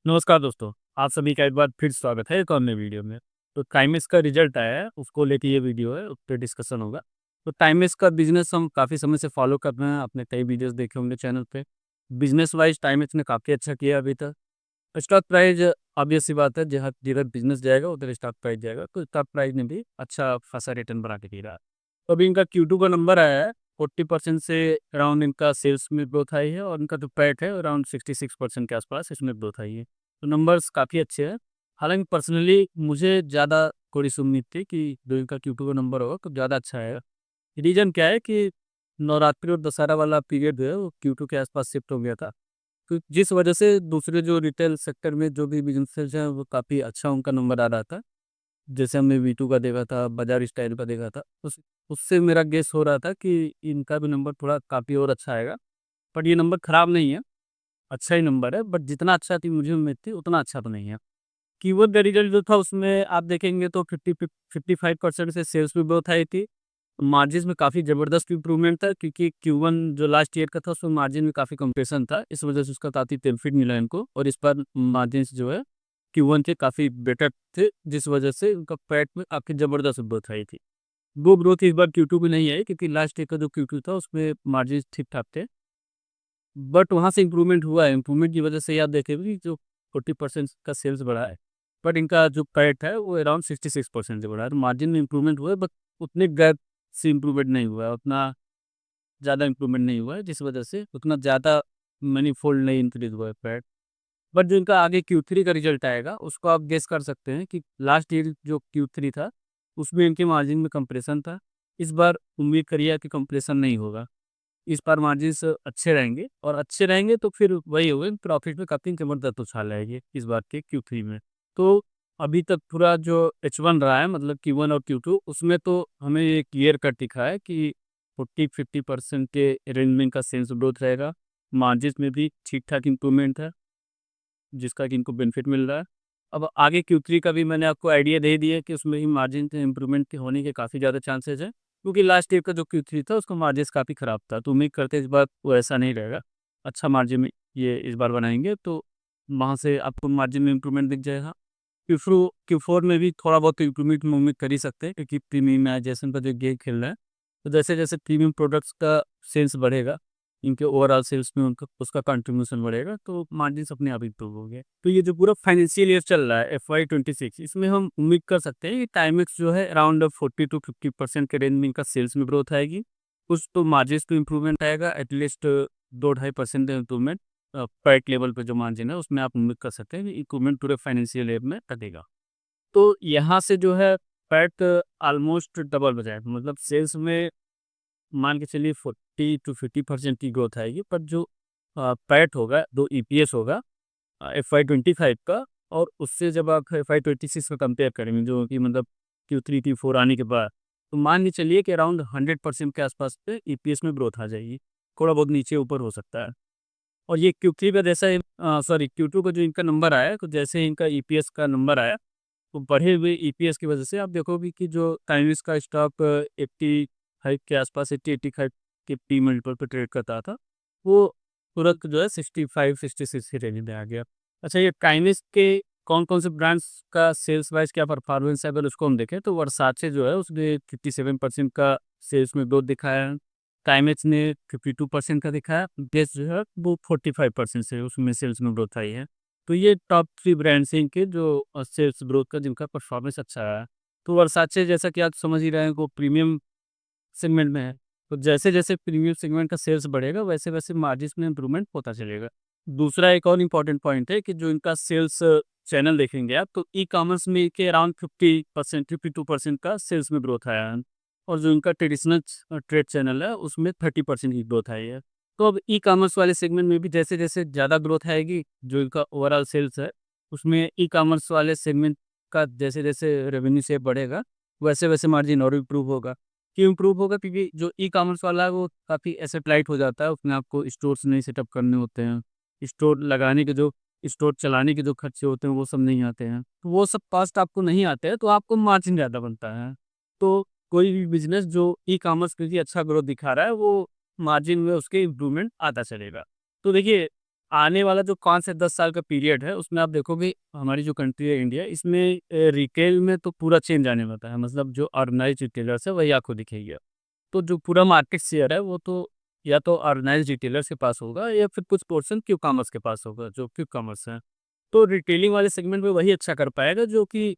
नमस्कार दोस्तों, आप सभी का एक बार फिर स्वागत है एक और नए वीडियो में। तो टाइमएक्स का रिजल्ट आया है, उसको लेके ये वीडियो है, उस पे डिस्कशन होगा। तो टाइमएक्स का बिज़नेस हम काफ़ी समय से फॉलो कर रहे हैं, आपने कई वीडियोज़ देखे होंगे चैनल पे। बिज़नेस वाइज़ टाइमएक्स ने काफ़ी अच्छा किया अभी तक। स्टॉक प्राइस ऑब्वियस सी बात है, जहाँ जिधर बिज़नेस जाएगा उधर स्टॉक प्राइस जाएगा, तो स्टॉक प्राइस ने भी अच्छा खासा रिटर्न बना के दे रहा है। तो अभी इनका Q2 का नंबर आया है, 40% से अराउंड इनका सेल्स में ग्रोथ आई है और इनका जो पैट है अराउंड 66% के आसपास इसमें ग्रोथ आई है। तो नंबर्स काफ़ी अच्छे हैं। हालाँकि पर्सनली मुझे ज़्यादा थोड़ी-सी उम्मीद थी कि जो इनका Q2 का नंबर होगा तो ज़्यादा अच्छा आएगा। रीज़न क्या है कि नवरात्रि और दशहरा वाला पीरियड जो है वो Q2 के आसपास शिफ्ट हो गया था। तो जिस वजह से दूसरे जो रिटेल सेक्टर में जो भी बिज़नेसेस हैं वो काफ़ी अच्छा उनका नंबर आ रहा था। जैसे हमने वी2 का देखा था, बाज़ार स्टाइल का देखा था, उससे मेरा गेस हो रहा था कि इनका भी नंबर थोड़ा काफ़ी और अच्छा आएगा। बट ये नंबर खराब नहीं है, अच्छा ही नंबर है, बट जितना अच्छा थी मुझे उम्मीद थी उतना अच्छा तो नहीं है। कीवर्ड का रिज़ल्ट जो था उसमें आप देखेंगे तो 55% से सेल्स में ग्रोथ आई थी। मार्जिन्स में काफ़ी ज़बरदस्त इम्प्रूवमेंट था क्योंकि Q1 जो लास्ट ईयर का था उसमें मार्जिन में काफ़ी कंप्रेशन था। इस वजह से उसका काफ़ी बेनिफिट मिला इनको और इस बार मार्जिन्स जो है Q1 के काफ़ी बेटर थे, जिस वजह से उनका पैट में काफ़ी ज़बरदस्त ग्रोथ आई थी। वो ग्रोथ इस बार Q2 में नहीं आई क्योंकि लास्ट ईयर का जो Q2 था उसमें मार्जिन्स ठीक-ठाक थे। बट वहाँ से इम्प्रूवमेंट हुआ है, इम्प्रूवमेंट की वजह से ही आप देखेंगे कि जो 40% का सेल्स बढ़ा है, बट इनका जो पैट है वो अराउंड 66% से बढ़ा है। तो मार्जिन में इम्प्रूवमेंट हुआ है बट उतने गैप से इम्प्रूवमेंट नहीं हुआ है, उतना ज़्यादा इम्प्रूवमेंट नहीं हुआ है, जिस वजह से उतना ज़्यादा मनी-फोल्ड नहीं इंक्रीज़ हुआ है पैट। बट जो इनका आगे Q3 का रिज़ल्ट आएगा, उसको आप गेस कर सकते हैं कि लास्ट ईयर जो Q3 था, उसमें इनके मार्जिन में कंप्रेशन था। इस बार उम्मीद करिए कि कंप्रेशन नहीं होगा। इस बार मार्जिन्स अच्छे रहेंगे और अच्छे रहेंगे तो फिर वही होगा कि प्रॉफ़िट में काफ़ी ज़बरदस्त उछाल आएगी इस बार के Q3 में। तो अभी तक पूरा जो H1 रहा है मतलब Q1 और Q2 उसमें तो हमें ये क्लियर कट दिखा है कि 40-50% के रेंज में इनका सेल्स ग्रोथ रहेगा। मार्जिन्स में भी ठीक-ठाक इम्प्रूवमेंट है, जिसका कि इनको बेनिफिट मिल रहा है। अब आगे Q3 का भी मैंने आपको आइडिया दे दिया कि उसमें भी मार्जिन के इम्प्रूवमेंट के होने के काफ़ी ज़्यादा चांसेज़ हैं, क्योंकि लास्ट ईयर का जो Q3 था उसका मार्जिन्स काफ़ी ख़राब था। तो उम्मीद करते हैं इस बार वो ऐसा नहीं रहेगा। अच्छा मार्जिन में ये इस बार बनाएँगे तो वहाँ से आपको मार्जिन में इम्प्रूवमेंट दिख जाएगा। Q4 में भी थोड़ा बहुत इम्प्रूवमेंट हम उम्मीद कर ही सकते हैं क्योंकि प्रीमियमाइज़ेशन का जो गेम खेल रहा है, तो जैसे-जैसे प्रीमियम प्रोडक्ट्स का सेल्स बढ़ेगा, इनके ओवरऑल सेल्स में उनका उसका कंट्रीब्यूशन बढ़ेगा, तो मार्जिन्स अपने आप इंप्रूव होंगे। तो ये जो पूरा फाइनेंशियल ईयर चल रहा है FY26 इसमें हम उम्मीद कर सकते हैं कि टाइमेक्स जो है अराउंड 40-50% के रेंज में इनका सेल्स में ग्रोथ आएगी। कुछ तो मार्जिन्स पे इम्प्रूवमेंट आएगा एटलीस्ट 2-2.5% इम्प्रूवमेंट पैट लेवल पे जो मार्जिन है उसमें आप उम्मीद कर सकते हैं कि इम्प्रूवमेंट पूरे फाइनेंशियल ईयर में लगेगा। तो यहाँ से जो है पैट ऑलमोस्ट डबल हो जाएगा, मतलब सेल्स में मान के चलिए 40-50% की ग्रोथ आएगी, पर जो पैट होगा, जो ईपीएस होगा FY25 का और उससे जब आप FY26 का कंपेयर करेंगे जो कि मतलब Q3, Q4 आने के बाद, तो मान के चलिए कि अराउंड 100% के आसपास पे ईपीएस में ग्रोथ आ जाएगी। थोड़ा बहुत नीचे-ऊपर हो सकता है। और ये Q3 का जैसा ही सॉरी Q2 का जो इनका नंबर आया, तो जैसे ही इनका ईपीएस का नंबर आया, तो बढ़े हुए ईपीएस की वजह से आप देखोगे कि जो टाइम्स का स्टॉक 85 के आसपास 80-85 के पी मल्टीपल पे ट्रेड करता था, वो तुरंत जो है 65-66 की रेंज में आ गया। अच्छा, ये टाइम्स के कौन-कौन से ब्रांड्स का सेल्स वाइज़ क्या परफॉर्मेंस है, अगर उसको हम देखें तो वर्साचे जो है उसने 57% का सेल्स में ग्रोथ दिखाया है। टाइमेक्स ने 52% का दिखाया, गेस जो है वो 45% से उसमें सेल्स में ग्रोथ आई है। तो ये टॉप 3 ब्रांड्स हैं इनके जो सेल्स ग्रोथ का जिनका परफॉर्मेंस अच्छा रहा है। तो वर्साचे जैसा कि आप समझ ही रहे हैं वो प्रीमियम सेगमेंट में है। तो जैसे-जैसे प्रीमियम सेगमेंट का सेल्स बढ़ेगा वैसे-वैसे मार्जिन्स में इम्प्रूवमेंट होता चलेगा। दूसरा एक और इम्पोर्टेंट पॉइंट है कि जो इनका सेल्स चैनल देखेंगे आप तो ई-कॉमर्स में के अराउंड 50% 52% का सेल्स में ग्रोथ आया है और जो इनका ट्रेडिशनल ट्रेड चैनल है उसमें 30% की ग्रोथ आई है। तो अब ई-कॉमर्स वाले सेगमेंट में भी जैसे-जैसे ज़्यादा ग्रोथ आएगी, जो इनका ओवरऑल सेल्स है, उसमें ई-कॉमर्स वाले सेगमेंट का जैसे-जैसे रेवेन्यू शेयर बढ़ेगा, वैसे-वैसे मार्जिन और इम्प्रूव होगा। क्यों इम्प्रूव होगा? क्योंकि जो ई-कॉमर्स वाला है वो काफ़ी एसेट लाइट हो जाता है, उसमें आपको स्टोर्स नहीं सेटअप करने होते हैं। स्टोर लगाने के जो स्टोर चलाने के जो खर्चे होते हैं वो सब नहीं आते हैं। तो वो सब कॉस्ट आपको नहीं आते हैं तो आपको मार्जिन ज़्यादा बनता है। तो कोई भी बिज़नेस जो ई-कॉमर्स के लिए अच्छा ग्रोथ दिखा रहा है वो मार्जिन में उसके इम्प्रूवमेंट आता चलेगा। तो देखिए आने वाला जो 5 से 10 साल का पीरियड है, उसमें आप देखोगे हमारी जो कंट्री है इंडिया, इसमें रिटेल में तो पूरा चेंज आने वाला है। मतलब जो ऑर्गेनाइज़्ड रिटेलर्स है, वही आपको दिखेंगे। तो जो पूरा मार्केट शेयर है, वो तो या तो ऑर्गेनाइज़्ड रिटेलर्स के पास होगा या फिर कुछ पोर्शन क्विक कॉमर्स के पास होगा, जो क्विक कॉमर्स है। तो रिटेलिंग वाले सेगमेंट में वही अच्छा कर पाएगा जो कि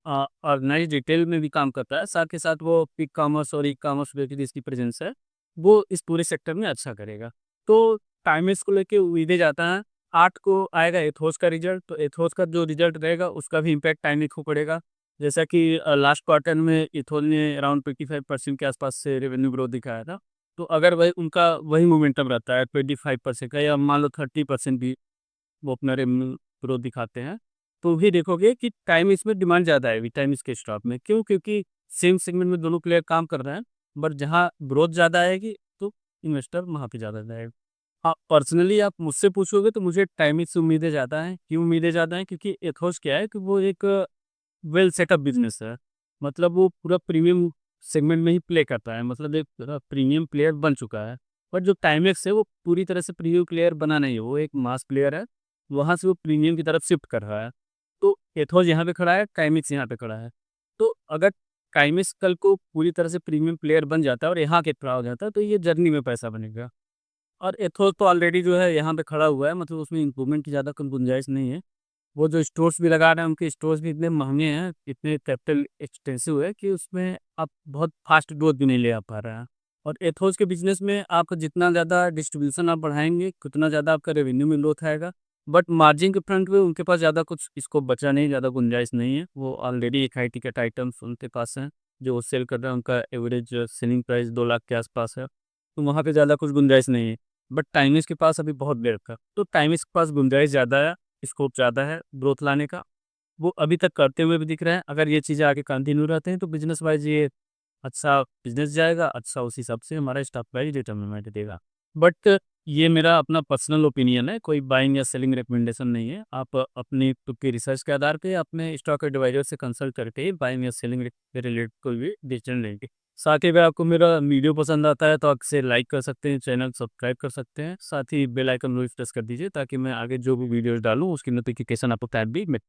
ऑर्गेनाइज़्ड रिटेल में भी काम करता है, साथ के साथ वो क्विक कॉमर्स और ई-कॉमर्स पे भी जिसकी प्रेज़ेंस है, वो इस पूरे सेक्टर में अच्छा करेगा। तो टाइमलेस को लेके उम्मीदें ज़्यादा हैं। 8 को आएगा एथोस का रिज़ल्ट, तो एथोस का जो रिज़ल्ट रहेगा उसका भी इम्पैक्ट टाइमलेस को पड़ेगा। जैसा कि लास्ट क्वार्टर में एथोस ने अराउंड 25% के आसपास से रेवेन्यू ग्रोथ दिखाया था। तो अगर वही उनका वही मोमेंटम रहता है 25% का या मान लो 30% भी वो अपना रेवेन्यू ग्रोथ दिखाते हैं, तो भी देखोगे कि टाइम इसमें डिमांड ज़्यादा आएगी टाइम इसके स्टॉक में। क्यों? क्योंकि सेम सेगमेंट में दोनों प्लेयर काम कर रहे हैं, बट जहाँ ग्रोथ ज़्यादा आएगी, तो इन्वेस्टर वहाँ पे ज़्यादा जाएगा। हाँ, पर्सनली आप मुझसे पूछोगे तो मुझे टाइमिंग से उम्मीदें ज़्यादा हैं। क्यों उम्मीदें ज़्यादा हैं? क्योंकि एथोस क्या है कि वो एक वेल सेटअप बिज़नेस है। मतलब वो पूरा प्रीमियम सेगमेंट में ही प्ले करता है, मतलब एक प्रीमियम प्लेयर बन चुका है। बट जो टाइमेक्स है वो पूरी तरह से प्रीमियम प्लेयर बना नहीं है, वो एक मास प्लेयर है, वहाँ से वो प्रीमियम की तरफ शिफ्ट कर रहा है। तो एथोस यहाँ पे खड़ा है, टाइमेक्स यहाँ पे खड़ा है। तो अगर टाइमेक्स कल को पूरी तरह से प्रीमियम प्लेयर बन जाता है और यहाँ के खड़ा हो जाता है, तो ये जर्नी में पैसा बनेगा। और एथोस तो ऑलरेडी जो है यहाँ पे खड़ा हुआ है, मतलब उसमें इम्प्रूवमेंट की ज़्यादा कोई गुंजाइश नहीं है। वो जो स्टोर्स भी लगा रहे हैं, उनके स्टोर्स भी इतने महँगे हैं, इतने कैपिटल एक्सटेंसिव है कि उसमें आप बहुत फ़ास्ट ग्रोथ भी नहीं ले आ पा रहे हैं। और एथोस के बिज़नेस में आपका जितना ज़्यादा डिस्ट्रीब्यूशन आप बढ़ाएँगे, उतना ज़्यादा आपका रेवेन्यू में ग्रोथ आएगा। बट मार्जिन के फ्रंट पे उनके पास ज़्यादा कुछ स्कोप बचा नहीं, ज़्यादा गुंजाइश नहीं है। वो ऑलरेडी एक हाई टिकट आइटम्स उनके पास हैं, जो वो सेल कर रहे हैं, उनका एवरेज सेलिंग प्राइस 2 लाख के आस-पास है। तो वहाँ पे ज़्यादा कुछ गुंजाइश नहीं है। बट टाइनिज़ के पास अभी बहुत देर था, तो टाइनिज़ के पास गुंजाइश ज़्यादा है, स्कोप ज़्यादा है ग्रोथ लाने का। वो अभी तक करते हुए भी दिख रहे हैं, अगर ये चीज़ें आगे कंटिन्यू रहते हैं तो बिज़नेस वाइज़ ये अच्छा बिज़नेस जाएगा, अच्छा उस हिसाब से हमारा स्टॉक प्राइस डिटरमिनेंट देगा। बट ये मेरा अपना पर्सनल ओपिनियन है, कोई बाइंग या सेलिंग रिकमेंडेशन नहीं है। आप अपनी खुद की रिसर्च के आधार पे अपने स्टॉक एडवाइज़र से कंसल्ट करके ही बाइंग या सेलिंग से रिलेटेड कोई भी डिसीजन लेंगे। साथ ही अगर आपको मेरा वीडियो पसंद आता है तो आप इसे लाइक कर सकते हैं, चैनल सब्सक्राइब कर सकते हैं। साथ ही बेल आइकन भी प्रेस कर दीजिए ताकि मैं आगे जो भी वीडियोज़ डालूँ उसकी नोटिफ़िकेशन आपको टाइम भी मिले।